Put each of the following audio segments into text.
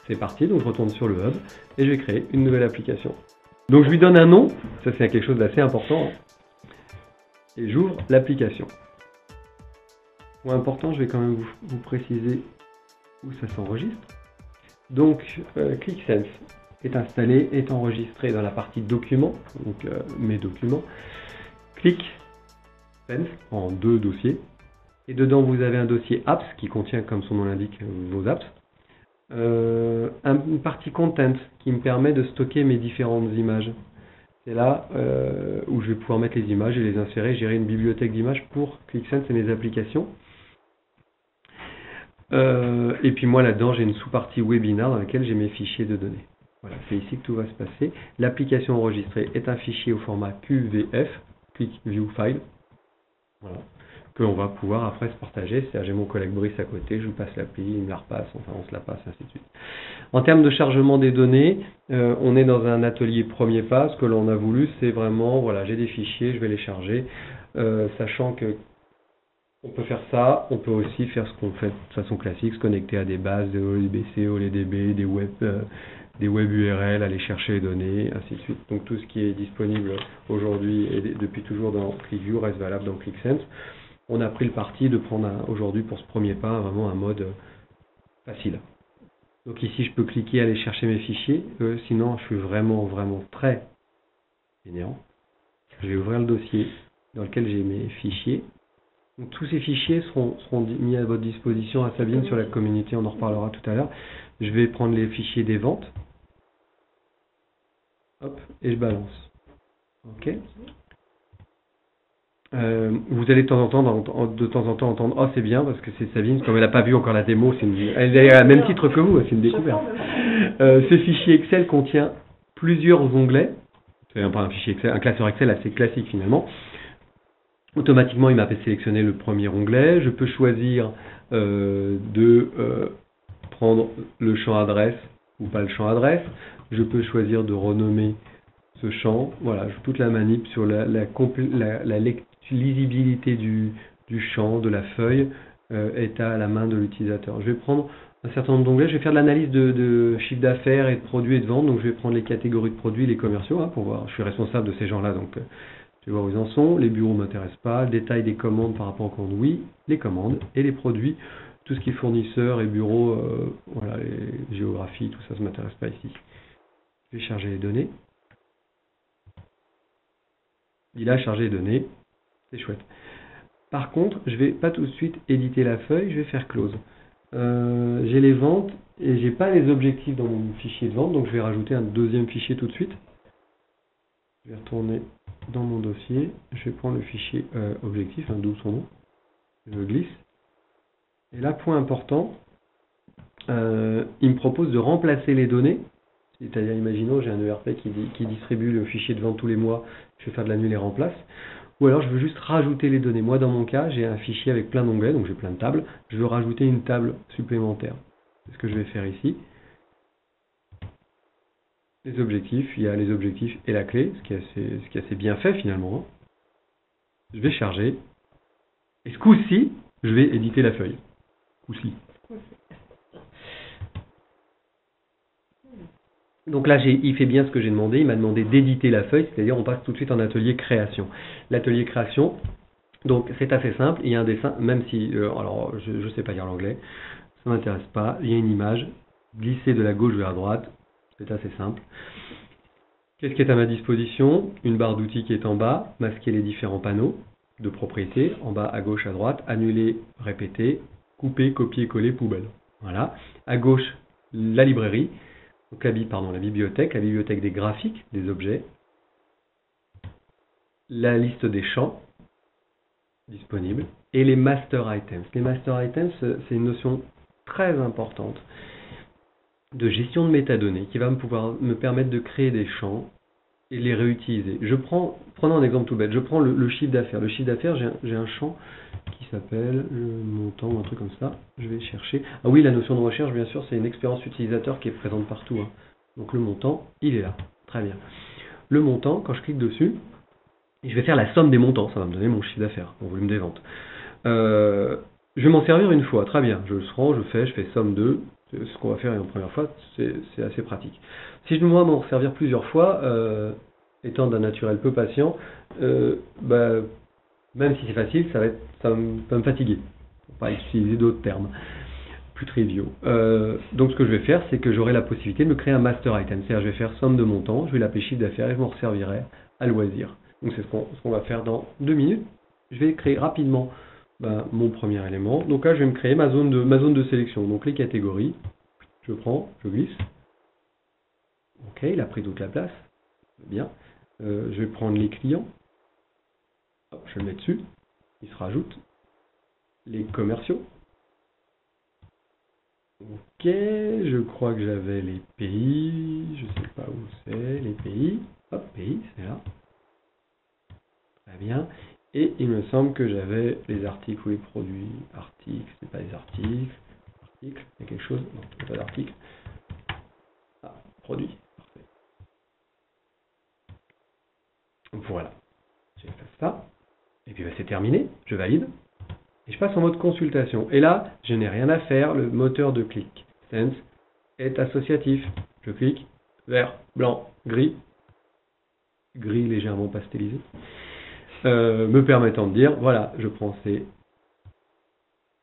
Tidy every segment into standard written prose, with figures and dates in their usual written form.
C'est parti, donc je retourne sur le hub et je vais créer une nouvelle application. Donc je lui donne un nom, ça c'est quelque chose d'assez important, et j'ouvre l'application. Point important, je vais quand même vous préciser où ça s'enregistre. Donc ClickSense est installé, est enregistré dans la partie documents, donc mes documents. ClickSense en 2 dossiers, et dedans vous avez un dossier apps qui contient, comme son nom l'indique, vos apps. Une partie content qui me permet de stocker mes différentes images. C'est là où je vais pouvoir mettre les images et les insérer, gérer une bibliothèque d'images pour ClickSense et mes applications. Et puis moi là-dedans j'ai une sous-partie webinar dans laquelle j'ai mes fichiers de données. Voilà, c'est ici que tout va se passer. L'application enregistrée est un fichier au format QVF, Quick View File. Voilà, que on va pouvoir après se partager. C'est-à-dire j'ai mon collègue Brice à côté, je lui passe l'appli, il me la repasse, enfin on se la passe, ainsi de suite. En termes de chargement des données, on est dans un atelier premier pas. Ce que l'on a voulu, c'est vraiment, voilà, j'ai des fichiers, je vais les charger, sachant que on peut faire ça, on peut aussi faire ce qu'on fait de façon classique, se connecter à des bases de OLBC, OLDB, des web URL, aller chercher les données, ainsi de suite. Donc tout ce qui est disponible aujourd'hui et depuis toujours dans ClickView reste valable dans ClickSense. On a pris le parti de prendre aujourd'hui pour ce premier pas vraiment un mode facile. Donc ici je peux cliquer, aller chercher mes fichiers, sinon je suis vraiment très fainéant. Je vais ouvrir le dossier dans lequel j'ai mes fichiers. Donc, tous ces fichiers seront mis à votre disposition à Sabine sur la communauté, on en reparlera tout à l'heure. Je vais prendre les fichiers des ventes. Hop, et je balance. Ok. Vous allez de temps en temps entendre « Oh, c'est bien » parce que c'est Sabine, comme elle n'a pas vu encore la démo, elle est à même titre que vous, c'est une découverte. Ce fichier Excel contient plusieurs onglets. C'est pas un fichier Excel, un classeur Excel assez classique finalement. Automatiquement, il m'a fait sélectionner le premier onglet. Je peux choisir de prendre le champ adresse ou pas le champ adresse. Je peux choisir de renommer ce champ. Voilà, toute la manip sur la lisibilité du champ, de la feuille, est à la main de l'utilisateur. Je vais prendre un certain nombre d'onglets. Je vais faire de l'analyse de chiffre d'affaires et de produits et de ventes. Donc, je vais prendre les catégories de produits, les commerciaux, hein, pour voir. Je suis responsable de ces gens-là, donc je vais voir où ils en sont. Les bureaux ne m'intéressent pas. Le détail des commandes par rapport aux commandes, oui. Les commandes et les produits. Tout ce qui est fournisseurs et bureaux, voilà, les géographies, tout ça ne m'intéresse pas ici. Je vais charger les données. Il a chargé les données. C'est chouette. Par contre, je ne vais pas tout de suite éditer la feuille. Je vais faire close. J'ai les ventes et j'ai pas les objectifs dans mon fichier de vente. Donc je vais rajouter un deuxième fichier tout de suite. Je vais retourner dans mon dossier, je vais prendre le fichier objectif, d'où son nom, je le glisse. Et là, point important, il me propose de remplacer les données, c'est-à-dire, imaginons, j'ai un ERP qui distribue le fichier de vente tous les mois, je vais faire de l'annule et remplace, ou alors je veux juste rajouter les données. Moi, dans mon cas, j'ai un fichier avec plein d'onglets, donc j'ai plein de tables, je veux rajouter une table supplémentaire. C'est ce que je vais faire ici. Les objectifs, il y a les objectifs et la clé, ce qui est assez bien fait finalement. Je vais charger. Et ce coup-ci, je vais éditer la feuille. Coup-ci. Donc là, il fait bien ce que j'ai demandé. Il m'a demandé d'éditer la feuille, c'est-à-dire on passe tout de suite en atelier création. L'atelier création, donc c'est assez simple. Il y a un dessin, même si, alors je ne sais pas lire l'anglais, ça ne m'intéresse pas. Il y a une image, glisser de la gauche vers la droite. C'est assez simple. Qu'est-ce qui est à ma disposition? Une barre d'outils qui est en bas, masquer les différents panneaux de propriété, en bas à gauche, à droite, annuler, répéter, couper, copier, coller, poubelle. Voilà. À gauche, la librairie, donc la bibliothèque des graphiques, des objets, la liste des champs disponibles et les master items. Les master items, c'est une notion très importante de gestion de métadonnées qui va me permettre de créer des champs et les réutiliser. Prenons un exemple tout bête, je prends le chiffre d'affaires. Le chiffre d'affaires, j'ai un champ qui s'appelle montant, un truc comme ça. Je vais chercher. Ah oui, la notion de recherche, bien sûr, c'est une expérience utilisateur qui est présente partout. Hein. Donc le montant, il est là. Très bien. Le montant, quand je clique dessus, je vais faire la somme des montants. Ça va me donner mon chiffre d'affaires, mon volume des ventes. Je vais m'en servir une fois. Très bien. Je le prends, je fais somme de... ce qu'on va faire une première fois, c'est assez pratique. Si je dois m'en servir plusieurs fois, étant d'un naturel peu patient, même si c'est facile, ça va me fatiguer. Pour pas utiliser d'autres termes plus triviaux. Donc ce que je vais faire, c'est que j'aurai la possibilité de me créer un master item. C'est-à-dire je vais faire somme de montant, je vais l'appeler chiffre d'affaires et je m'en resservirai à loisir. Donc c'est ce qu'on va faire dans 2 minutes. Je vais créer rapidement mon premier élément. Donc là, je vais me créer ma zone de sélection. Donc les catégories, je prends, je glisse. Ok, il a pris toute la place. Bien. Je vais prendre les clients. Hop, je le mets dessus. Il se rajoute. Les commerciaux. Ok, je crois que j'avais les pays. Je sais pas où c'est, les pays. Hop, pays, c'est là. Très bien. Et il me semble que j'avais les articles ou les produits. Articles, c'est pas les articles. Articles, il y a quelque chose. Non, il n'y a pas d'article. Ah, produits. Parfait. Voilà. J'ai fait ça. Et puis c'est terminé. Je valide. Et je passe en mode consultation. Et là, je n'ai rien à faire. Le moteur de ClickSense est associatif. Je clique. Vert, blanc, gris. Gris légèrement pastelisé. Me permettant de dire, voilà, je prends ces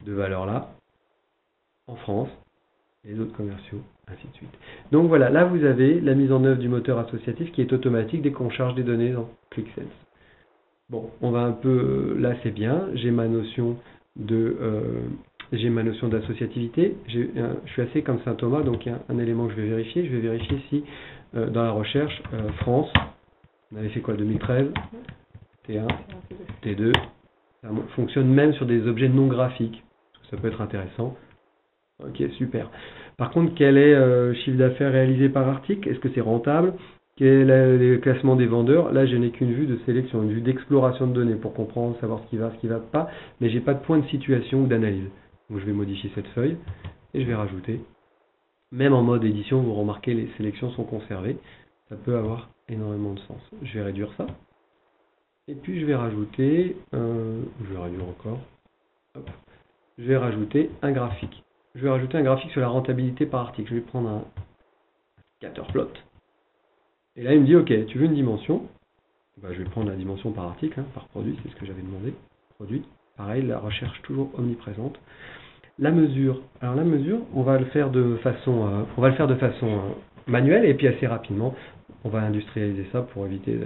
deux valeurs-là en France, les autres commerciaux, ainsi de suite. Donc voilà, là vous avez la mise en œuvre du moteur associatif qui est automatique dès qu'on charge des données dans ClickSense. Bon, on va un peu, là c'est bien, j'ai ma notion d'associativité. Je suis assez comme Saint Thomas, donc il y a un élément que je vais vérifier. Je vais vérifier si dans la recherche, France, on avait fait quoi, 2013 T1, T2, ça fonctionne même sur des objets non graphiques. Ça peut être intéressant. Ok, super. Par contre, quel est le chiffre d'affaires réalisé par article? Est-ce que c'est rentable? Quel est le classement des vendeurs? Là, je n'ai qu'une vue de sélection, une vue d'exploration de données pour comprendre, savoir ce qui va pas, mais j'ai pas de point de situation ou d'analyse. Donc je vais modifier cette feuille et je vais rajouter. Même en mode édition, vous remarquez, les sélections sont conservées. Ça peut avoir énormément de sens. Je vais réduire ça. Et puis je vais rajouter, je vais réduire encore, hop. Je vais rajouter un graphique. Je vais rajouter un graphique sur la rentabilité par article. Je vais prendre un scatterplot. Et là il me dit, ok, tu veux une dimension? Je vais prendre la dimension par article, par produit, c'est ce que j'avais demandé. Produit, pareil, la recherche toujours omniprésente. La mesure, alors la mesure, on va le faire de façon, manuelle et puis assez rapidement, on va industrialiser ça pour éviter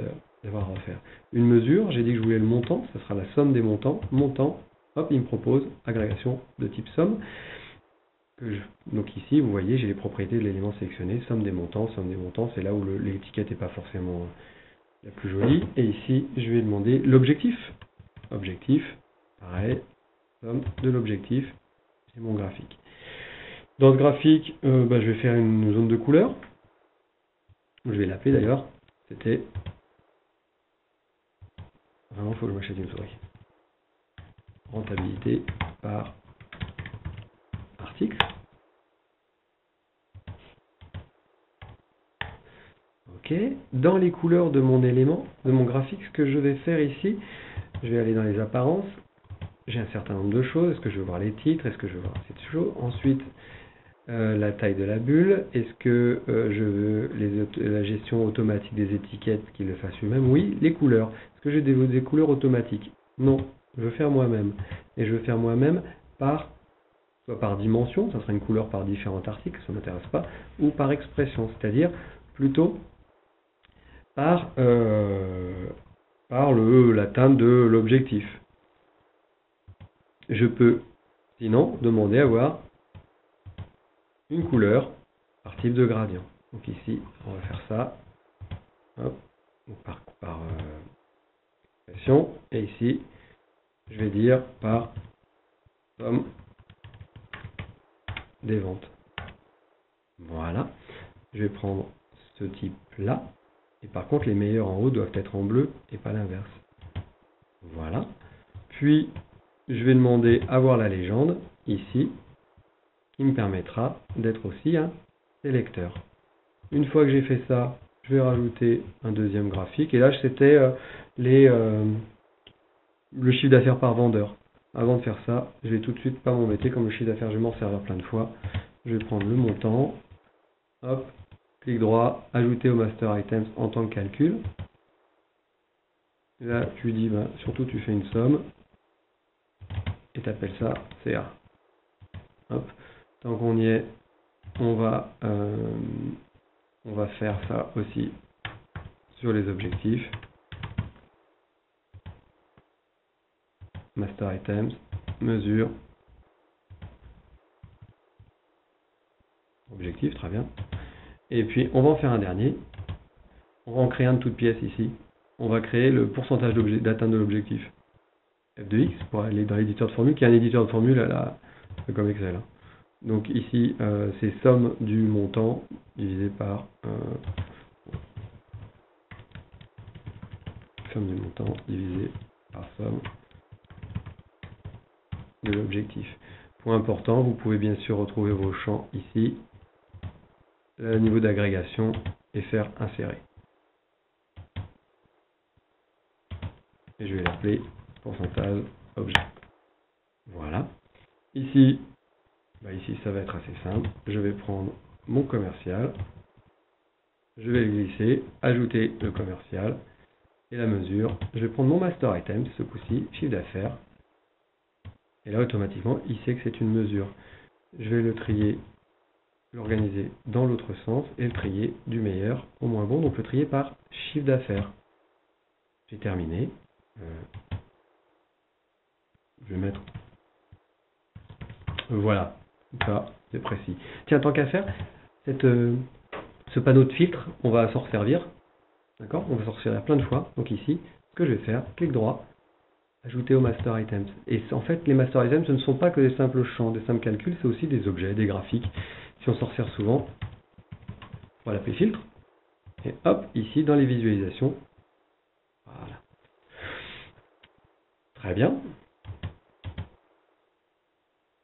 d'avoir à refaire. Une mesure, j'ai dit que je voulais le montant, ça sera la somme des montants. Montant, hop, il me propose agrégation de type somme. Donc ici, vous voyez, j'ai les propriétés de l'élément sélectionné, somme des montants, c'est là où l'étiquette n'est pas forcément la plus jolie. Et ici, je vais demander l'objectif. Objectif, pareil, somme de l'objectif, c'est mon graphique. Dans ce graphique, je vais faire une zone de couleur. Je vais l'appeler d'ailleurs, c'était... Vraiment, il faut que je m'achète une souris. Rentabilité par article. Ok. Dans les couleurs de mon élément, de mon graphique, ce que je vais faire ici, je vais aller dans les apparences. J'ai un certain nombre de choses. Est-ce que je veux voir les titres? Est-ce que je veux voir cette chose? Ensuite, la taille de la bulle. Est-ce que je veux la gestion automatique des étiquettes qui le fasse lui-même? Oui. Les couleurs. Est-ce que j'ai des couleurs automatiques? Non. Je veux faire moi-même. Et je veux faire moi-même soit par dimension, ça sera une couleur par différents articles, ça ne m'intéresse pas, ou par expression, c'est-à-dire plutôt par l'atteinte de l'objectif. Je peux sinon demander à avoir une couleur par type de gradient. Donc ici, on va faire ça. Hop, par expression. Et ici, je vais dire par somme des ventes. Voilà. Je vais prendre ce type-là. Et par contre, les meilleurs en haut doivent être en bleu et pas l'inverse. Voilà. Puis, je vais demander à voir la légende, ici, qui me permettra d'être aussi un sélecteur. Une fois que j'ai fait ça, je vais rajouter un deuxième graphique. Et là, c'était le chiffre d'affaires par vendeur. Avant de faire ça, je vais tout de suite pas m'embêter, comme le chiffre d'affaires, je vais m'en servir plein de fois. je vais prendre le montant, hop, clic droit, ajouter au master items en tant que calcul. Et là, tu lui dis, bah, surtout tu fais une somme, et tu appelles ça CA. Hop. Tant qu'on y est, on va faire ça aussi sur les objectifs. Master items, mesure, objectif, très bien. Et puis on va en faire un dernier. On va en créer un de toute pièce ici. On va créer le pourcentage d'atteinte de l'objectif. F de X pour aller dans l'éditeur de formule, qui est un éditeur de formule comme Excel. Donc ici, c'est somme du montant divisé par somme du montant divisé par somme de l'objectif. Point important, vous pouvez bien sûr retrouver vos champs ici, le niveau d'agrégation et faire insérer. Et je vais l'appeler pourcentage objet. Voilà. Ici, ici ça va être assez simple. Je vais prendre mon commercial, je vais le glisser, ajouter le commercial et la mesure. Je vais prendre mon master item, ce coup-ci, chiffre d'affaires. Et là, automatiquement, il sait que c'est une mesure. Je vais le trier, l'organiser dans l'autre sens et le trier du meilleur au moins bon. Donc le trier par chiffre d'affaires. J'ai terminé. Je vais mettre... Voilà. Ça, c'est précis. Tiens, tant qu'à faire, ce panneau de filtre, on va s'en servir. D'accord? On va s'en servir plein de fois. Donc ici, ce que je vais faire, clic droit, ajouter au master items. Et en fait, les master items, ce ne sont pas que des simples champs, des simples calculs, c'est aussi des objets, des graphiques. Si on s'en sert souvent, on va l'appeler filtre. Et hop, ici, dans les visualisations. Voilà. Très bien.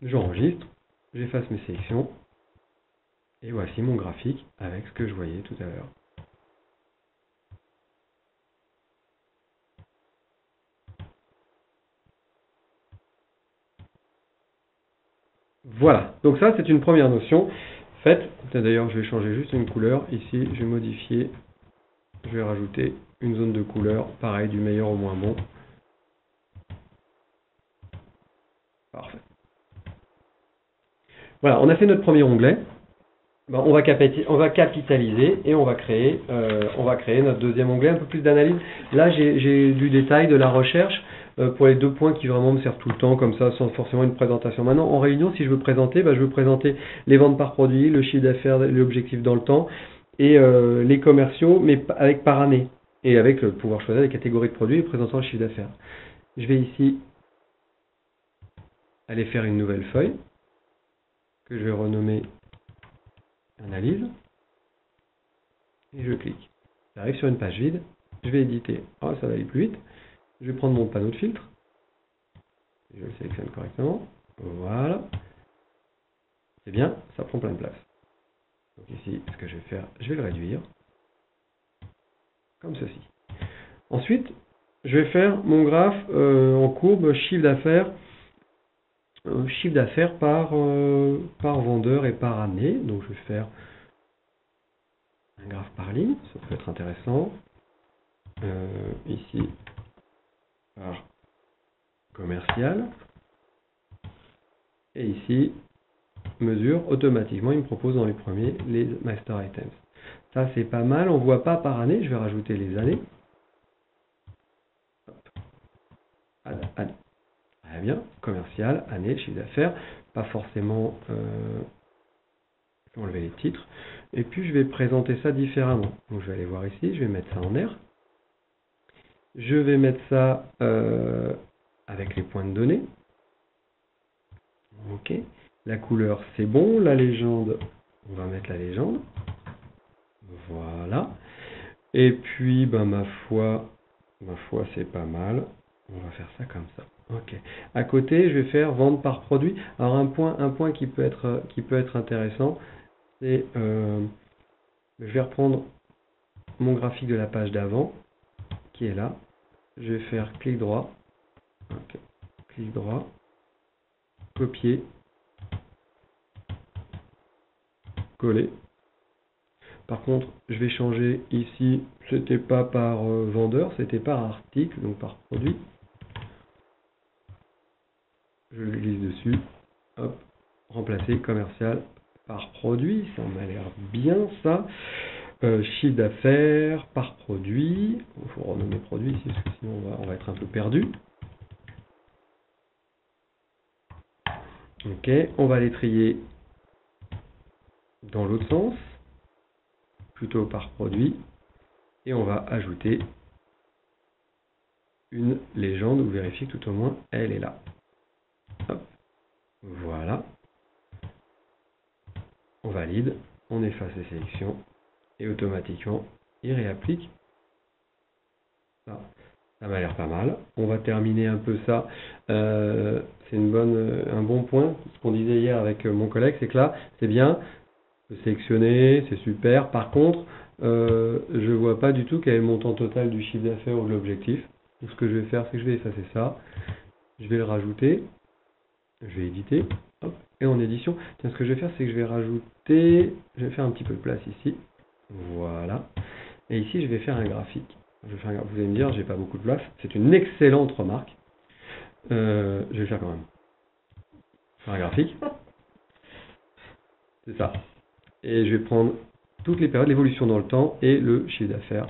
J'enregistre, j'efface mes sélections. Et voici mon graphique avec ce que je voyais tout à l'heure. Voilà, donc ça c'est une première notion faite. D'ailleurs, je vais changer juste une couleur. Ici, je vais modifier, je vais rajouter une zone de couleur, pareil, du meilleur au moins bon. Parfait. Voilà, on a fait notre premier onglet. Ben, on va capitaliser et on va créer notre deuxième onglet, un peu plus d'analyse. Là, j'ai du détail, de la recherche pour les deux points qui vraiment me servent tout le temps, comme ça, sans forcément une présentation. Maintenant, en réunion, si je veux présenter, je veux présenter les ventes par produit, le chiffre d'affaires, l'objectif dans le temps et les commerciaux, mais avec par année et avec le pouvoir choisir les catégories de produits et présentant le chiffre d'affaires. Je vais ici aller faire une nouvelle feuille que je vais renommer analyse, et je clique. J'arrive sur une page vide, je vais éditer. Oh, ça va aller plus vite. Je vais prendre mon panneau de filtre, je le sélectionne correctement. Voilà. C'est bien, ça prend plein de place. Donc ici, ce que je vais faire, je vais le réduire, comme ceci. Ensuite, je vais faire mon graphe en courbe chiffre d'affaires par vendeur et par année. Donc je vais faire un graphe par ligne, ça peut être intéressant. Ici, par commercial. Et ici, mesure, automatiquement, il me propose dans les premiers les master items. Ça, c'est pas mal, on ne voit pas par année, je vais rajouter les années. Année. Très bien, commercial, année, chiffre d'affaires, pas forcément... je vais enlever les titres. Et puis, je vais présenter ça différemment. Donc, je vais aller voir ici, je vais mettre ça en R. Je vais mettre ça avec les points de données. Ok. La couleur, c'est bon. La légende, on va mettre la légende. Voilà. Et puis, ma foi, c'est pas mal. On va faire ça comme ça. Ok. À côté, je vais faire vente par produit. Alors, un point qui peut être intéressant, c'est, je vais reprendre mon graphique de la page d'avant, qui est là. Je vais faire clic droit. Ok. Clic droit. Copier. coller. Par contre, je vais changer ici, c'était pas par vendeur, c'était par article, donc par produit. Je le glisse dessus, hop, remplacer commercial par produit, ça m'a l'air bien ça. Chiffre d'affaires par produit, il faut renommer produit ici, parce que sinon on va être un peu perdu. Ok, on va les trier dans l'autre sens, plutôt par produit, et on va ajouter une légende ou vérifier que tout au moins elle est là. Hop. Voilà. On valide, on efface les sélections et automatiquement il réapplique. Ça m'a l'air pas mal. On va terminer un peu ça. C'est un bon point. Ce qu'on disait hier avec mon collègue, c'est que là, c'est bien de sélectionner, c'est super. Par contre, je vois pas du tout quel est le montant total du chiffre d'affaires ou de l'objectif. Donc ce que je vais faire, c'est que je vais effacer ça. Je vais le rajouter. Je vais éditer. Hop, et en édition, tiens, ce que je vais faire, c'est que je vais rajouter. Je vais faire un petit peu de place ici. Voilà. Et ici, je vais faire un graphique. Vous allez me dire, j'ai pas beaucoup de place. C'est une excellente remarque. Je vais le faire quand même. Faire un graphique. C'est ça. Et je vais prendre toutes les périodes, l'évolution dans le temps et le chiffre d'affaires.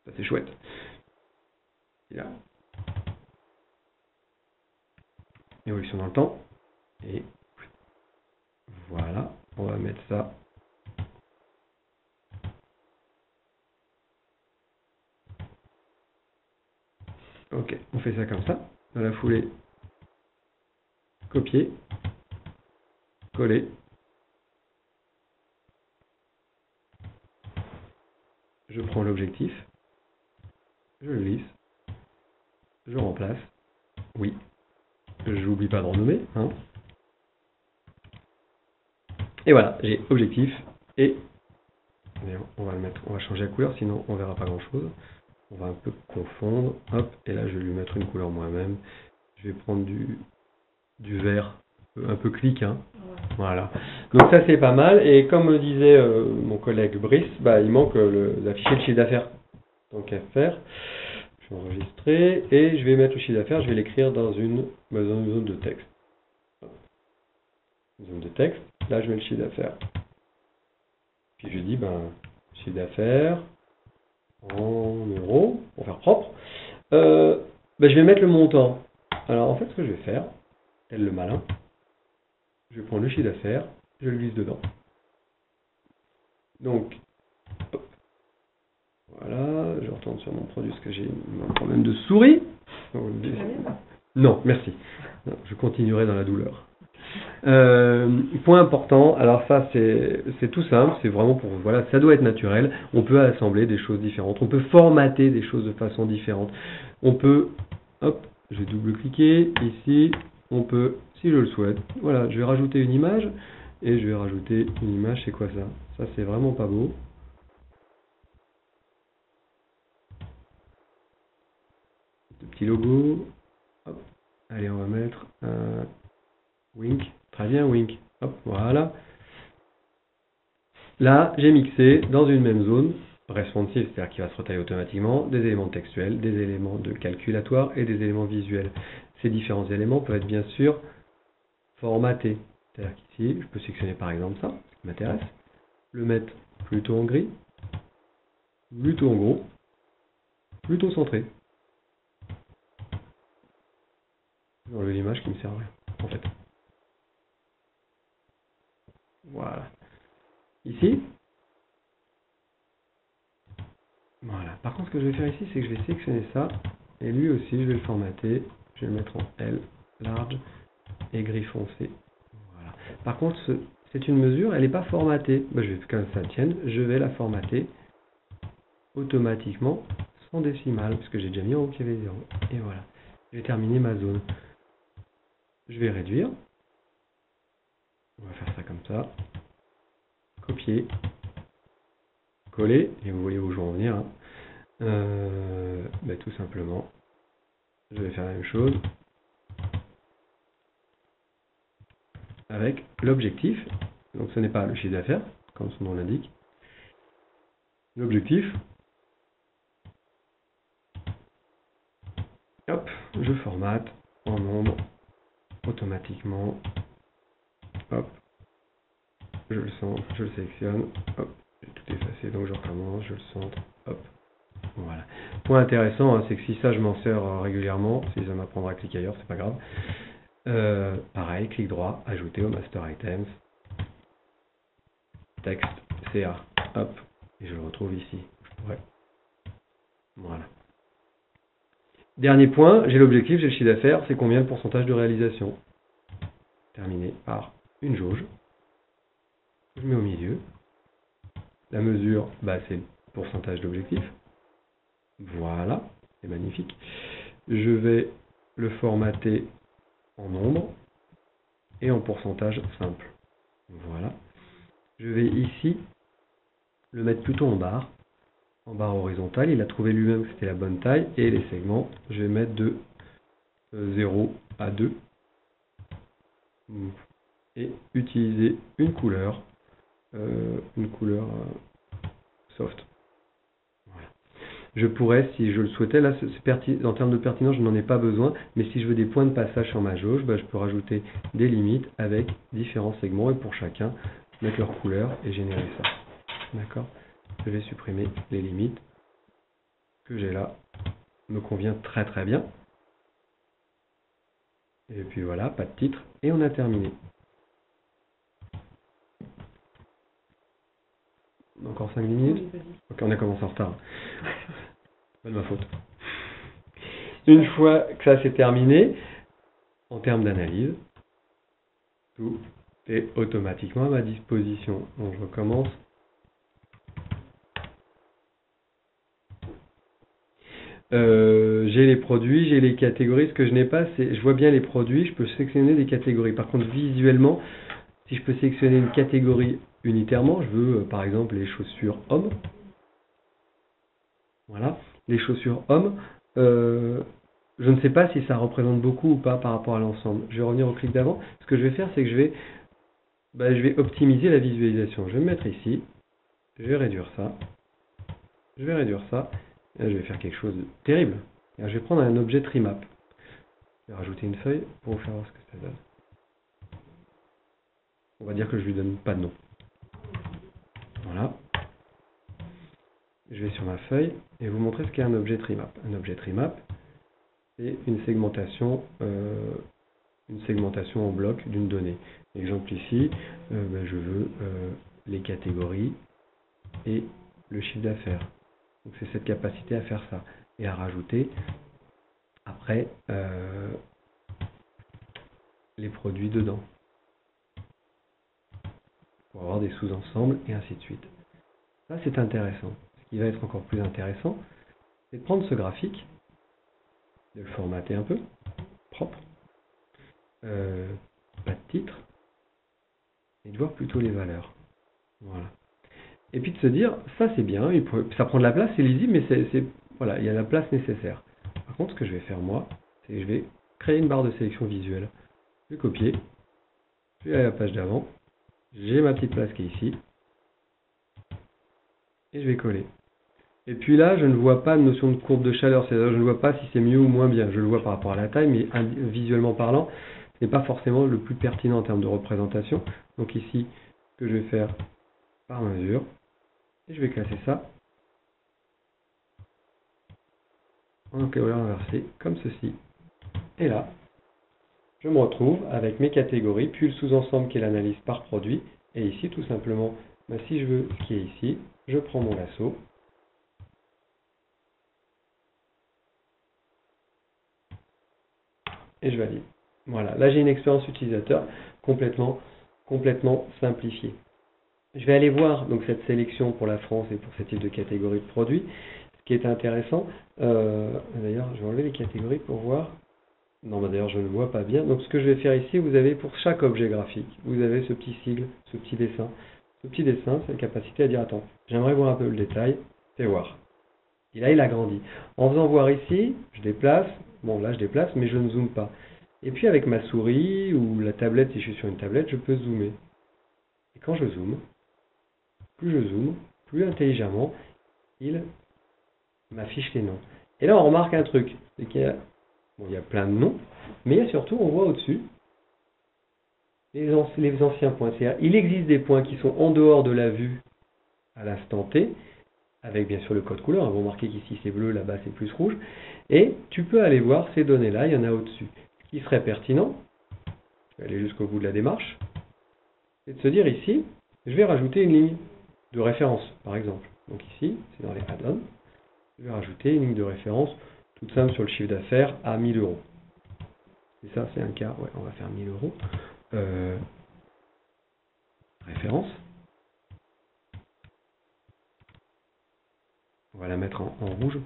Ça, c'est chouette. Et là. Évolution dans le temps. Et voilà. On va mettre ça. Ok, on fait ça comme ça. Dans la foulée, copier, coller. Je prends l'objectif, je le glisse, je remplace. Oui, je n'oublie pas de renommer. Hein. Et voilà, j'ai objectif et on va changer la couleur, sinon on verra pas grand chose. On va un peu confondre. Hop, et là je vais lui mettre une couleur moi-même. Je vais prendre du vert, un peu clic. Hein. Voilà. Donc ça c'est pas mal. Et comme me disait mon collègue Brice, il manque d'afficher le chiffre d'affaires. Tant qu'à faire, je vais enregistrer et je vais mettre le chiffre d'affaires. Je vais l'écrire dans une zone de texte. Zone de texte. Là je mets le chiffre d'affaires. Puis je dis chiffre d'affaires en euros pour faire propre. Je vais mettre le montant. Alors en fait ce que je vais faire, tel le malin, je vais prendre le chiffre d'affaires, je le glisse dedans. Donc, hop. Voilà, je retourne sur mon produit parce que j'ai un problème de souris. Non, merci. Non, je continuerai dans la douleur. Point important, alors ça c'est tout simple, c'est vraiment pour, voilà, ça doit être naturel, on peut assembler des choses différentes, on peut formater des choses de façon différente, on peut, hop, je vais double-cliquer, ici, on peut, si je le souhaite, voilà, je vais rajouter une image, et je vais rajouter une image, c'est quoi ça? Ça c'est vraiment pas beau. Le petit logo, hop, allez on va mettre un Wink, très bien Wink. Hop, voilà. Là, j'ai mixé dans une même zone, responsive, c'est-à-dire qu'il va se retailler automatiquement, des éléments textuels, des éléments de calculatoire et des éléments visuels. Ces différents éléments peuvent être bien sûr formatés. C'est-à-dire qu'ici, je peux sélectionner par exemple ça, ce qui m'intéresse, le mettre plutôt en gris, plutôt en gros, plutôt centré. J'enlève l'image qui me sert à rien, en fait. Voilà. Ici, voilà. Par contre, ce que je vais faire ici, c'est que je vais sélectionner ça. Et lui aussi, je vais le formater. Je vais le mettre en L, large, et gris foncé. Voilà. Par contre, c'est une mesure, elle n'est pas formatée. Je vais, comme ça tienne, je vais la formater automatiquement, sans décimale, parce que j'ai déjà mis en haut qu'il y avait 0. Et voilà. Je vais terminer ma zone. Je vais réduire. On va faire ça comme ça. Copier. Coller. Et vous voyez où je veux en venir. Hein. Tout simplement, je vais faire la même chose. avec l'objectif. Donc ce n'est pas le chiffre d'affaires, comme son nom l'indique. L'objectif, hop, je formate en nombre automatiquement. Hop, je le centre, je le sélectionne. Hop, j'ai tout effacé, donc je recommence, je le centre. Hop, voilà. Point intéressant, hein, c'est que si ça je m'en sers régulièrement, si ça m'apprendra à cliquer ailleurs, c'est pas grave. Pareil, clic droit, ajouter au master items, texte, CA, hop, et je le retrouve ici. Ouais. Voilà. Dernier point, j'ai l'objectif, j'ai le chiffre d'affaires, c'est combien le pourcentage de réalisation. Terminé par une jauge. Je mets au milieu. La mesure, bah, c'est le pourcentage d'objectif. Voilà, c'est magnifique. Je vais le formater en nombre et en pourcentage simple. Voilà. Je vais ici le mettre plutôt en barre horizontale. Il a trouvé lui-même que c'était la bonne taille. Et les segments, je vais mettre de 0 à 2. Et utiliser une couleur soft. Voilà. Je pourrais, si je le souhaitais, là, en termes de pertinence, je n'en ai pas besoin, mais si je veux des points de passage sur ma jauge, bah, je peux rajouter des limites avec différents segments et pour chacun, mettre leur couleur et générer ça. D'accord ? Je vais supprimer les limites que j'ai là. Me convient très très bien. Et puis voilà, pas de titre. Et on a terminé. Encore 5 minutes. Ok, on a commencé en retard. Pas de ma faute. Une fois que ça c'est terminé, en termes d'analyse, tout est automatiquement à ma disposition. Donc je recommence. J'ai les produits, j'ai les catégories. Ce que je n'ai pas, c'est, je vois bien les produits, je peux sélectionner des catégories. Par contre, visuellement, si je peux sélectionner une catégorie unitairement, je veux par exemple les chaussures hommes. Voilà, les chaussures hommes. Je ne sais pas si ça représente beaucoup ou pas par rapport à l'ensemble. Je vais revenir au clic d'avant. Ce que je vais faire, c'est que je vais optimiser la visualisation. Je vais me mettre ici. Je vais réduire ça. Je vais réduire ça. Et là, je vais faire quelque chose de terrible. Et là, je vais prendre un objet trimap. Je vais rajouter une feuille pour vous faire voir ce que ça donne. On va dire que je lui donne pas de nom. Voilà. Je vais sur ma feuille et vous montrer ce qu'est un objet trimap. Un objet trimap, c'est une segmentation en bloc d'une donnée. Exemple ici, je veux les catégories et le chiffre d'affaires. Donc c'est cette capacité à faire ça et à rajouter après les produits dedans pour avoir des sous-ensembles et ainsi de suite. Ça c'est intéressant. Ce qui va être encore plus intéressant, c'est de prendre ce graphique, de le formater un peu, propre, pas de titre, et de voir plutôt les valeurs. Voilà. Et puis de se dire, ça c'est bien, ça prend de la place, c'est lisible, mais voilà, il y a la place nécessaire. Par contre, ce que je vais faire moi, c'est que je vais créer une barre de sélection visuelle. Je vais copier, je vais aller à la page d'avant, j'ai ma petite place qui est ici, et je vais coller. Et puis là, je ne vois pas de notion de courbe de chaleur, c'est-à-dire je ne vois pas si c'est mieux ou moins bien. Je le vois par rapport à la taille, mais visuellement parlant, ce n'est pas forcément le plus pertinent en termes de représentation. Donc ici, ce que je vais faire par mesure, et je vais classer ça en couleur inversée, comme ceci. Et là, je me retrouve avec mes catégories, puis le sous-ensemble qui est l'analyse par produit. Et ici, tout simplement, si je veux ce qui est ici, je prends mon lasso. Et je valide. Voilà, là j'ai une expérience utilisateur complètement simplifiée. Je vais aller voir donc cette sélection pour la France et pour ce type de catégorie de produits. Ce qui est intéressant, d'ailleurs je vais enlever les catégories pour voir. Non, d'ailleurs je ne le vois pas bien. Donc ce que je vais faire ici, vous avez pour chaque objet graphique, vous avez ce petit sigle, ce petit dessin. Ce petit dessin, c'est la capacité à dire, attends, j'aimerais voir un peu le détail, fais voir. Et là il a grandi. En faisant voir ici, je déplace, bon là je déplace, mais je ne zoome pas. Et puis avec ma souris ou la tablette, si je suis sur une tablette, je peux zoomer. Et quand je zoome, plus intelligemment, il m'affiche les noms. Et là, on remarque un truc, c'est qu'il y a, bon, il y a plein de noms, mais il y a surtout, on voit au-dessus, les anciens points. C'est-à-dire, il existe des points qui sont en dehors de la vue à l'instant T, avec bien sûr le code couleur. Vous remarquez qu'ici c'est bleu, là-bas c'est plus rouge. Et tu peux aller voir ces données-là, il y en a au-dessus. Ce qui serait pertinent, je vais aller jusqu'au bout de la démarche, c'est de se dire ici, je vais rajouter une ligne de référence, par exemple. Donc ici, c'est dans les add-ons, je vais rajouter une ligne de référence toute simple sur le chiffre d'affaires à 1000 euros. Et ça, c'est un cas, ouais, on va faire 1000 euros. Référence. On va la mettre en rouge.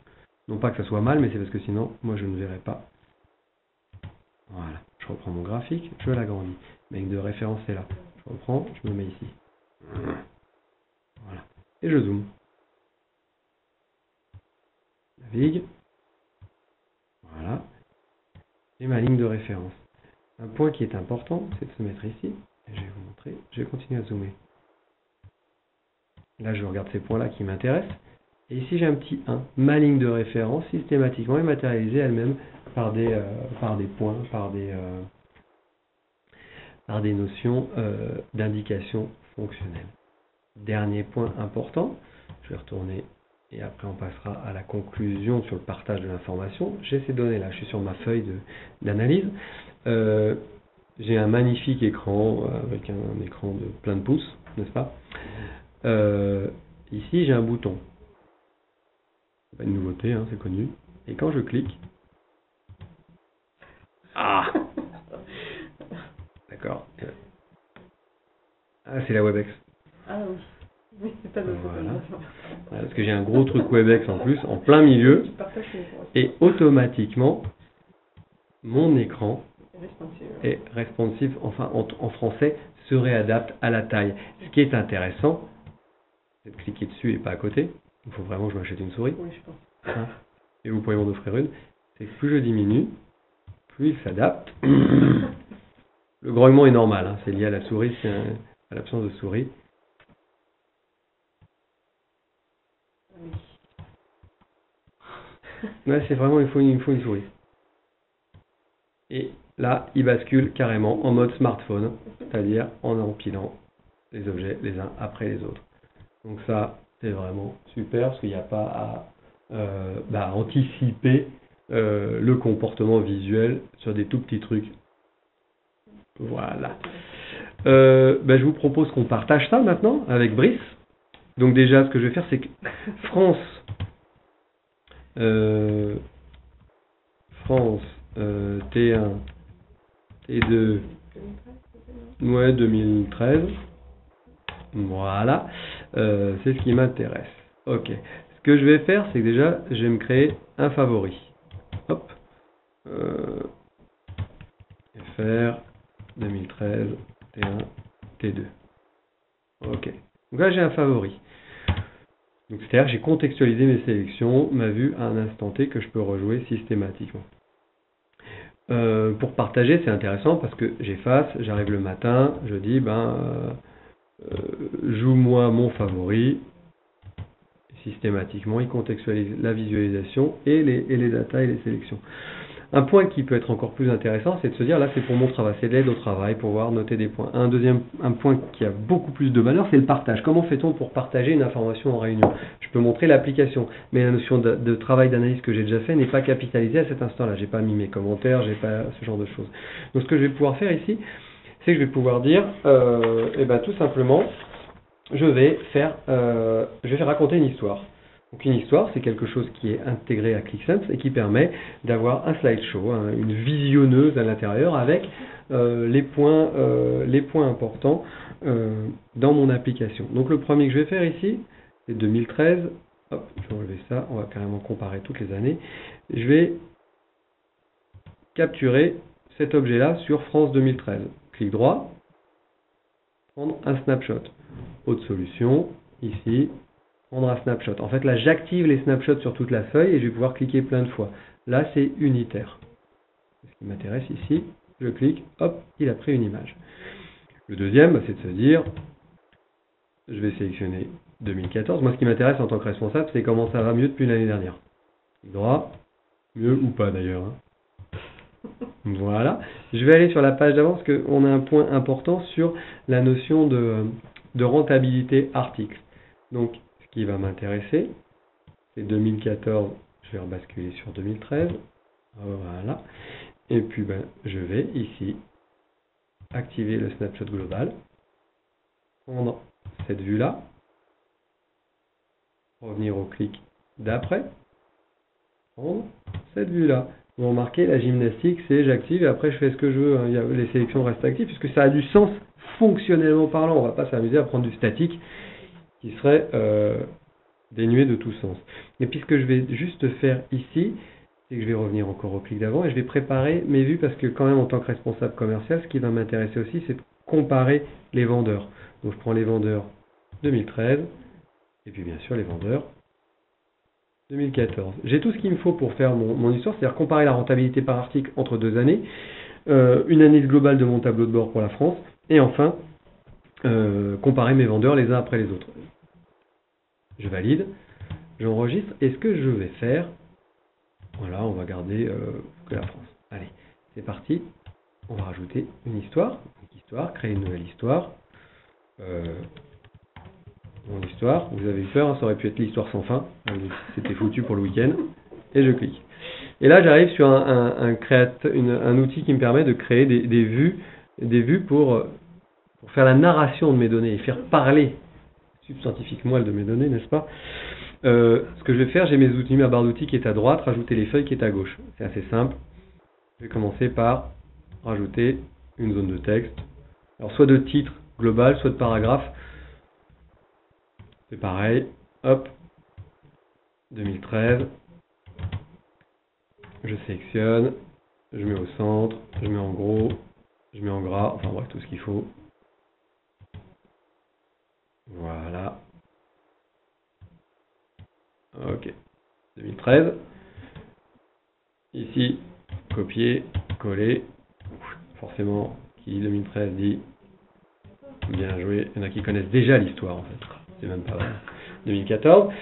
Non pas que ça soit mal, mais c'est parce que sinon, moi, je ne verrai pas. Voilà. Je reprends mon graphique, je l'agrandis. Ma ligne de référence est là. Je reprends, je me mets ici. Voilà. Et je zoome. Navigue. Voilà. Et ma ligne de référence. Un point qui est important, c'est de se mettre ici. Et je vais vous montrer. Je vais continuer à zoomer. Là, je regarde ces points-là qui m'intéressent. Et ici, j'ai un petit 1. Ma ligne de référence, systématiquement, est matérialisée elle-même par des points, par des notions d'indication fonctionnelle. Dernier point important, je vais retourner et après on passera à la conclusion sur le partage de l'information. J'ai ces données-là, je suis sur ma feuille d'analyse. J'ai un magnifique écran avec un écran de plein de pouces, n'est-ce pas? Ici, j'ai un bouton. C'est pas une nouveauté, hein, c'est connu. Et quand je clique... Ah! D'accord. Ah, c'est la WebEx. Ah oui. Oui, c'est pas notre voilà. Parce que j'ai un gros truc WebEx en plus, en plein milieu. Et automatiquement, mon écran est responsive, enfin en français, se réadapte à la taille. Ce qui est intéressant, c'est de cliquer dessus et pas à côté. Il faut vraiment que je m'achète une souris. Oui, je pense. Hein, et vous pourriez m'en offrir une. C'est que plus je diminue, plus il s'adapte. Le grognement est normal, hein, c'est lié à la souris, c'est à l'absence de souris. Oui. Ouais, c'est vraiment, il faut une souris. Et là, il bascule carrément en mode smartphone, c'est-à-dire en empilant les objets les uns après les autres. Donc ça, c'est vraiment super, parce qu'il n'y a pas à anticiper le comportement visuel sur des tout petits trucs. Voilà. Je vous propose qu'on partage ça maintenant avec Brice. Donc déjà, ce que je vais faire, c'est que France T1, T2, ouais, 2013. Voilà. C'est ce qui m'intéresse. Ok. Ce que je vais faire, c'est que déjà, je vais me créer un favori. Hop. FR 2013, T1, T2. Ok. Donc là, j'ai un favori. Donc c'est-à-dire que j'ai contextualisé mes sélections, ma vue à un instant T que je peux rejouer systématiquement. Pour partager, c'est intéressant parce que j'efface, j'arrive le matin, je dis, joue-moi mon favori. Systématiquement, il contextualise la visualisation et les datas et les sélections. Un point qui peut être encore plus intéressant, c'est de se dire, là c'est pour mon travail, c'est de l'aide au travail, pour pouvoir noter des points. Un point qui a beaucoup plus de valeur, c'est le partage. Comment fait-on pour partager une information en réunion? Je peux montrer l'application, mais la notion de travail d'analyse que j'ai déjà fait n'est pas capitalisée à cet instant-là. J'ai pas mis mes commentaires, j'ai pas ce genre de choses. Donc ce que je vais pouvoir faire ici, c'est que je vais pouvoir dire, tout simplement, je vais raconter une histoire. Donc une histoire, c'est quelque chose qui est intégré à ClickSense et qui permet d'avoir un slideshow, une visionneuse à l'intérieur avec les points importants dans mon application. Donc le premier que je vais faire ici, c'est 2013. Hop, je vais enlever ça, on va carrément comparer toutes les années. Je vais capturer cet objet-là sur France 2013. Clic droit, prendre un snapshot. Autre solution, ici, prendre un snapshot. En fait, là, j'active les snapshots sur toute la feuille et je vais pouvoir cliquer plein de fois. Là, c'est unitaire. Ce qui m'intéresse ici, je clique, hop, il a pris une image. Le deuxième, bah, c'est de se dire, je vais sélectionner 2014. Moi, ce qui m'intéresse en tant que responsable, c'est comment ça va mieux depuis l'année dernière. Clic droit, mieux ou pas d'ailleurs. Hein. Voilà. Je vais aller sur la page d'avant parce qu'on a un point important sur la notion de rentabilité article. Donc, ce qui va m'intéresser, c'est 2014. Je vais rebasculer sur 2013. Voilà. Et puis, ben, je vais ici activer le snapshot global. Prendre cette vue-là. Revenir au clic d'après. Prendre cette vue-là. Vous remarquez, la gymnastique, c'est j'active et après je fais ce que je veux. Hein. Les sélections restent actives puisque ça a du sens fonctionnellement parlant. On ne va pas s'amuser à prendre du statique qui serait dénué de tout sens. Et puis ce que je vais juste faire ici, c'est que je vais revenir encore au clic d'avant et je vais préparer mes vues parce que quand même en tant que responsable commercial, ce qui va m'intéresser aussi, c'est de comparer les vendeurs. Donc je prends les vendeurs 2013 et puis bien sûr les vendeurs 2014. J'ai tout ce qu'il me faut pour faire mon histoire, c'est-à-dire comparer la rentabilité par article entre 2 années, une analyse globale de mon tableau de bord pour la France, et enfin, comparer mes vendeurs les uns après les autres. Je valide, j'enregistre, et ce que je vais faire, voilà, on va garder que la France. Allez, c'est parti, on va rajouter une histoire, créer une nouvelle histoire. Mon histoire, vous avez eu peur, hein, ça aurait pu être l'histoire sans fin, c'était foutu pour le week-end, et je clique. Et là j'arrive sur un outil qui me permet de créer des vues pour faire la narration de mes données et faire parler substantifique moelle de mes données, n'est-ce pas? Ce que je vais faire, j'ai mes outils, ma barre d'outils qui est à droite, rajouter les feuilles qui est à gauche. C'est assez simple. Je vais commencer par rajouter une zone de texte, alors soit de titre global, soit de paragraphe. C'est pareil, hop, 2013, je sélectionne, je mets au centre, je mets en gros, je mets en gras, enfin bref, tout ce qu'il faut. Voilà. Ok, 2013. Ici, copier, coller. Forcément, qui dit 2013 dit bien joué. Il y en a qui connaissent déjà l'histoire en fait. C'est même pas vrai. 2014.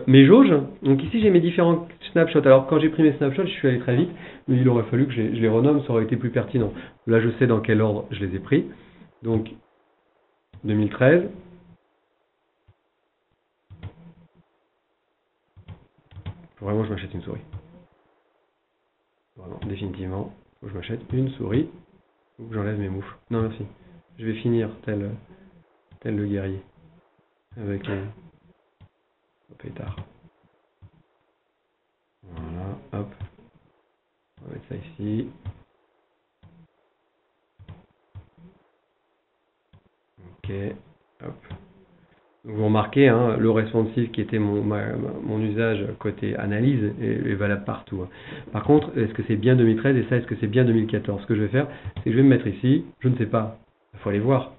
Mes jauges, donc ici j'ai mes différents snapshots. Alors quand j'ai pris mes snapshots, je suis allé très vite, mais il aurait fallu que je les renomme, ça aurait été plus pertinent. Là je sais dans quel ordre je les ai pris. Donc 2013. Vraiment je m'achète une souris. Vraiment, définitivement, faut que je m'achète une souris ou que j'enlève mes moufles. Non merci. Je vais finir tel le guerrier. Avec le pétard. Voilà, hop. On va mettre ça ici. Ok, hop. Donc vous remarquez, hein, le responsive qui était mon usage côté analyse est valable partout. Hein. Par contre, est-ce que c'est bien 2013 et ça, est-ce que c'est bien 2014? Ce que je vais faire, c'est que je vais me mettre ici. Je ne sais pas. Il faut aller voir.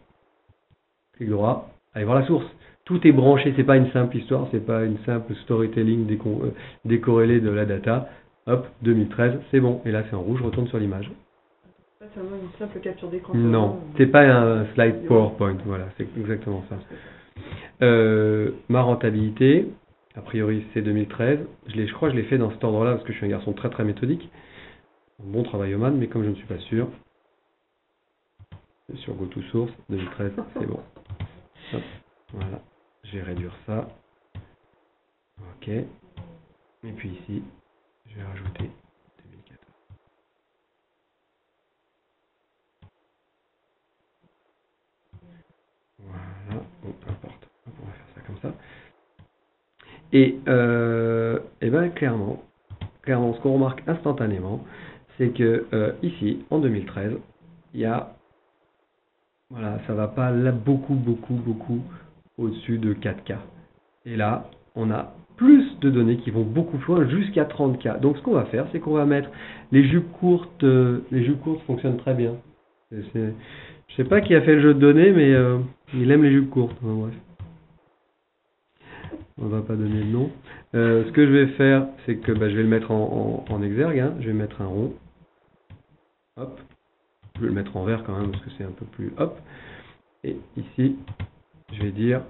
Clic droit, aller voir la source. Tout est branché, c'est pas une simple histoire, c'est pas une simple storytelling décorrélé de la data. Hop, 2013, c'est bon. Et là, c'est en rouge, je retourne sur l'image. C'est vraiment une simple capture d'écran. Non, c'est pas un slide PowerPoint, voilà, c'est exactement ça. Ma rentabilité, a priori, c'est 2013. Je crois que je l'ai fait dans cet ordre-là parce que je suis un garçon très très méthodique. Bon travail au man, mais comme je ne suis pas sûr, sur GoToSource, 2013, c'est bon. Hop, voilà. Je vais réduire ça. Ok. Et puis ici, je vais rajouter 2014. Voilà. Bon, peu importe. On va faire ça comme ça. Et ben clairement, ce qu'on remarque instantanément, c'est que ici, en 2013, il y a, voilà, ça va pas là beaucoup au-dessus de 4K. Et là, on a plus de données qui vont beaucoup plus loin, jusqu'à 30K. Donc ce qu'on va faire, c'est qu'on va mettre les jupes courtes. Les jupes courtes fonctionnent très bien. Je sais pas qui a fait le jeu de données, mais il aime les jupes courtes. Enfin, bref. On va pas donner de nom. Ce que je vais faire, c'est que je vais le mettre en exergue. Hein. Je vais mettre un rond. Hop. Je vais le mettre en vert quand même parce que c'est un peu plus hop. Et ici, je vais dire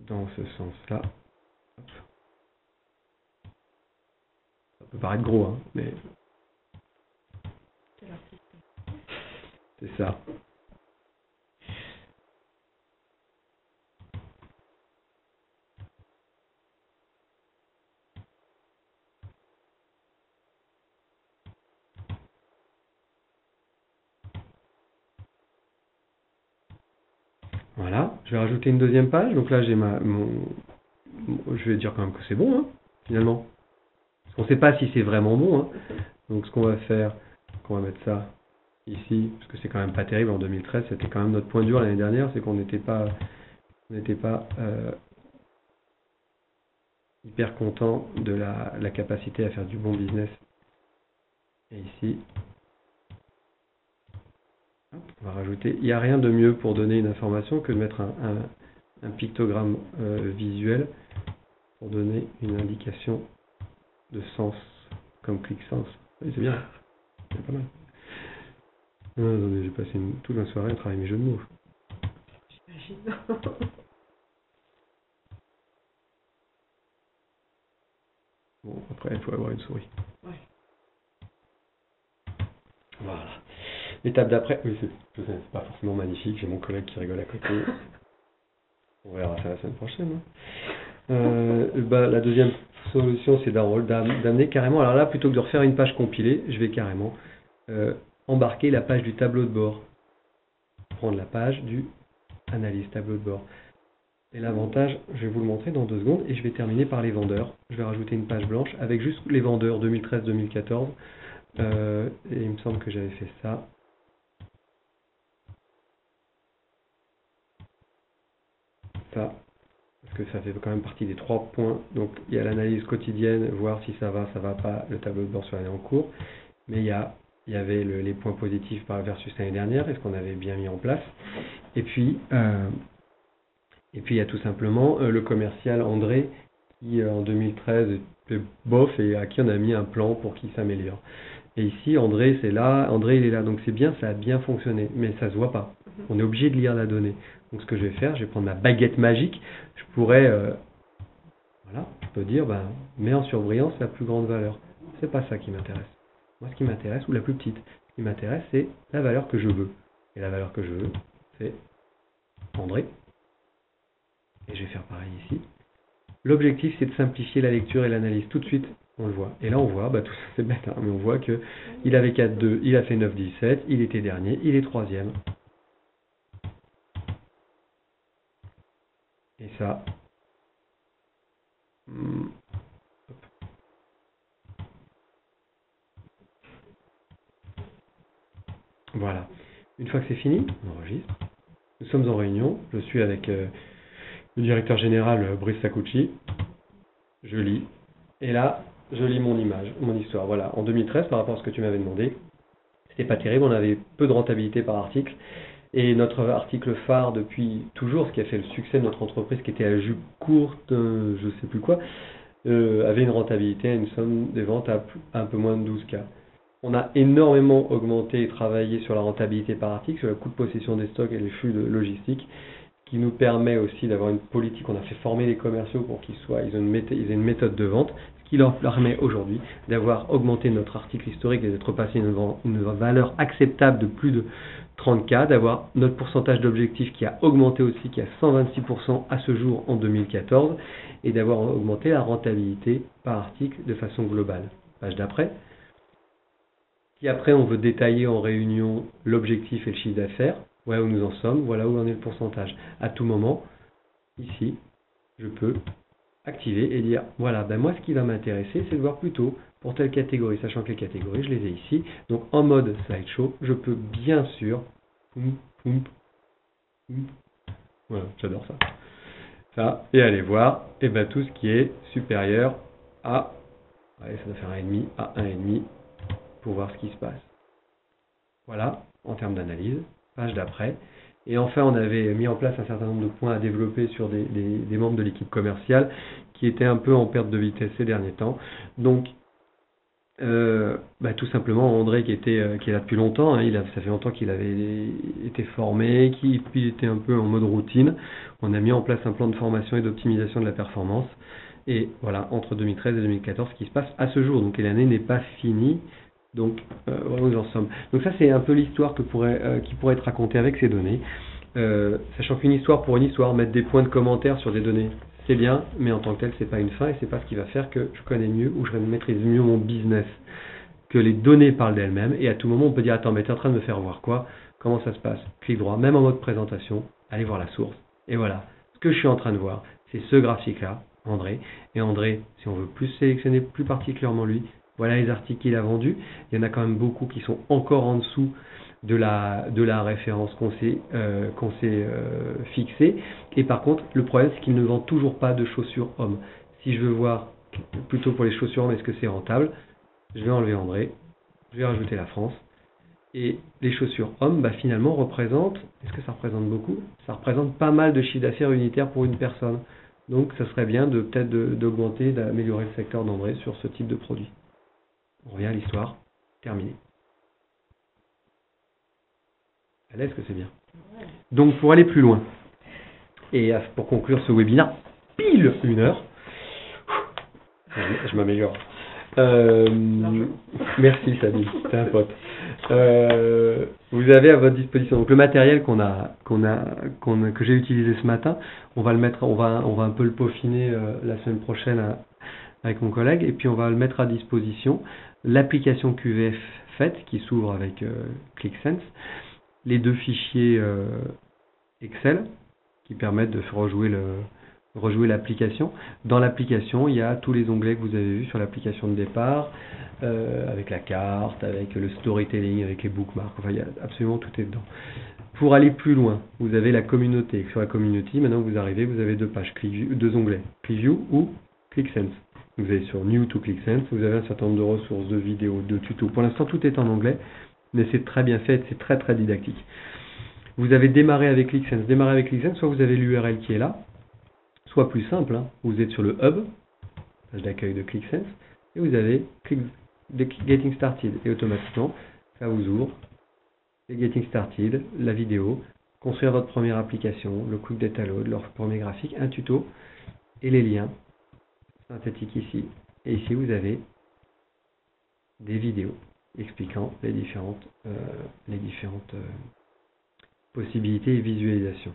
dans ce sens-là. Hop. Ça peut paraître gros, hein, mais Quel artiste. c'est ça. Voilà, je vais rajouter une deuxième page. Donc là, j'ai je vais dire quand même que c'est bon, hein, finalement. Parce qu'on ne sait pas si c'est vraiment bon, hein. Donc ce qu'on va faire, on va mettre ça ici, parce que c'est quand même pas terrible. En 2013, c'était quand même notre point dur l'année dernière, c'est qu'on n'était pas hyper content de la capacité à faire du bon business. Et ici, hop, on va rajouter. Il n'y a rien de mieux pour donner une information que de mettre un pictogramme visuel pour donner une indication de sens, comme ClickSense. Oui, c'est bien, c'est pas mal. Attendez, j'ai passé toute la soirée à travailler mes jeux de mots. J'imagine. Bon, après, il faut avoir une souris. Ouais. Voilà. L'étape d'après, oui, c'est pas forcément magnifique, j'ai mon collègue qui rigole à côté. On verra ça la semaine prochaine. Hein. La deuxième solution, c'est d'amener carrément, alors là, plutôt que de refaire une page compilée, je vais carrément embarquer la page du tableau de bord. Prendre la page du analyse tableau de bord. Et l'avantage, je vais vous le montrer dans 2 secondes, et je vais terminer par les vendeurs. Je vais rajouter une page blanche avec juste les vendeurs 2013-2014. Et il me semble que j'avais fait ça. Ça, parce que ça fait quand même partie des 3 points. Donc il y a l'analyse quotidienne, voir si ça va pas, le tableau de bord sur l'année en cours. Mais il y avait les points positifs versus l'année dernière, et ce qu'on avait bien mis en place. Et puis il y a tout simplement le commercial André, qui en 2013 était bof et à qui on a mis un plan pour qu'il s'améliore. Et ici, André, c'est là, André, il est là. Donc c'est bien, ça a bien fonctionné, mais ça se voit pas. On est obligé de lire la donnée. Donc ce que je vais faire, je vais prendre ma baguette magique. Je pourrais, voilà, je peux dire, mets en surbrillance la plus grande valeur. C'est pas ça qui m'intéresse. Moi, ce qui m'intéresse, ou la plus petite, ce qui m'intéresse, c'est la valeur que je veux. Et la valeur que je veux, c'est André. Et je vais faire pareil ici. L'objectif, c'est de simplifier la lecture et l'analyse. Tout de suite, on le voit. Et là, on voit, tout ça, c'est bête, hein, mais on voit que il avait 4-2, il a fait 9-17, il était dernier, il est 3e. Et ça, voilà. Une fois que c'est fini, on enregistre. Nous sommes en réunion. Je suis avec le directeur général Brice Sakuchi. Je lis. Et là, je lis mon image, mon histoire. Voilà. En 2013, par rapport à ce que tu m'avais demandé, c'était pas terrible. On avait peu de rentabilité par article. Et notre article phare depuis toujours, ce qui a fait le succès de notre entreprise, qui était à jupe courte, je sais plus quoi, avait une rentabilité, une somme des ventes à un peu moins de 12K. On a énormément augmenté et travaillé sur la rentabilité par article, sur le coût de possession des stocks et les flux de logistique, qui nous permet aussi d'avoir une politique. On a fait former les commerciaux pour qu'ils aient une méthode de vente, ce qui leur permet aujourd'hui d'avoir augmenté notre article historique et d'être passé une valeur acceptable de plus de 30K, d'avoir notre pourcentage d'objectifs qui a augmenté aussi, qui est à 126% à ce jour en 2014, et d'avoir augmenté la rentabilité par article de façon globale. Page d'après. Si après on veut détailler en réunion l'objectif et le chiffre d'affaires, voilà où nous en sommes, voilà où en est le pourcentage. À tout moment, ici, je peux activer et dire, voilà, moi ce qui va m'intéresser, c'est de voir plutôt pour telle catégorie, sachant que les catégories, je les ai ici. Donc en mode slideshow, je peux bien sûr, voilà, j'adore ça, et aller voir tout ce qui est supérieur à, allez, ça doit faire 1,5 à 1,5 pour voir ce qui se passe. Voilà, en termes d'analyse, page d'après. Et enfin, on avait mis en place un certain nombre de points à développer sur des membres de l'équipe commerciale qui étaient un peu en perte de vitesse ces derniers temps. Donc, Tout simplement André qui est là depuis longtemps, hein, ça fait longtemps qu'il avait été formé, puis il était un peu en mode routine. On a mis en place un plan de formation et d'optimisation de la performance. Et voilà, entre 2013 et 2014, ce qui se passe à ce jour. Donc l'année n'est pas finie. Donc voilà où nous en sommes. Donc ça c'est un peu l'histoire qui pourrait être racontée avec ces données. Sachant qu'une histoire pour une histoire, mettre des points de commentaire sur des données, c'est bien, mais en tant que tel, c'est pas une fin et c'est pas ce qui va faire que je connais mieux ou je maîtrise mieux mon business. Que les données parlent d'elles-mêmes et à tout moment on peut dire attends mais t'es en train de me faire voir quoi? Comment ça se passe? Clic droit, même en mode présentation, allez voir la source. Et voilà, ce que je suis en train de voir, c'est ce graphique-là, André. Et André, si on veut plus sélectionner plus particulièrement lui, voilà les articles qu'il a vendus. Il y en a quand même beaucoup qui sont encore en dessous de la référence qu'on s'est fixée. Et par contre, le problème, c'est qu'il ne vend toujours pas de chaussures hommes. Si je veux voir, plutôt pour les chaussures hommes, est-ce que c'est rentable? Je vais enlever André, je vais rajouter la France. Et les chaussures hommes, finalement, représentent, est-ce que ça représente beaucoup? Ça représente pas mal de chiffre d'affaires unitaire pour une personne. Donc, ça serait bien peut-être d'augmenter, d'améliorer le secteur d'André sur ce type de produit. On revient à l'histoire. Terminé. À l'aise que c'est bien. Donc, pour aller plus loin, et pour conclure ce webinaire, pile 1 heure, je m'améliore. Merci Sabine, t'es un pote. Vous avez à votre disposition donc le matériel que j'ai utilisé ce matin. On va le mettre, on va un peu le peaufiner la semaine prochaine avec mon collègue, et puis on va le mettre à disposition. L'application QVF faite qui s'ouvre avec ClickSense, les 2 fichiers Excel qui permettent de rejouer l'application. Dans l'application, il y a tous les onglets que vous avez vus sur l'application de départ, avec la carte, avec le storytelling, avec les bookmarks, enfin il y a absolument tout est dedans. Pour aller plus loin, vous avez la communauté. Sur la communauté, maintenant vous arrivez, vous avez 2 pages, 2 onglets, Preview ou ClickSense. Vous allez sur New to ClickSense, vous avez un certain nombre de ressources, de vidéos, de tutos. Pour l'instant, tout est en anglais, mais c'est très bien fait, c'est très très didactique. Vous avez démarré avec ClickSense, soit vous avez l'URL qui est là, soit plus simple, hein, vous êtes sur le hub, page d'accueil de ClickSense, et vous avez Getting Started, et automatiquement, ça vous ouvre les Getting Started, la vidéo, construire votre première application, le Quick Data Load, leur premier graphique, un tuto, et les liens synthétiques ici. Et ici, vous avez des vidéos expliquant les différentes possibilités et visualisations.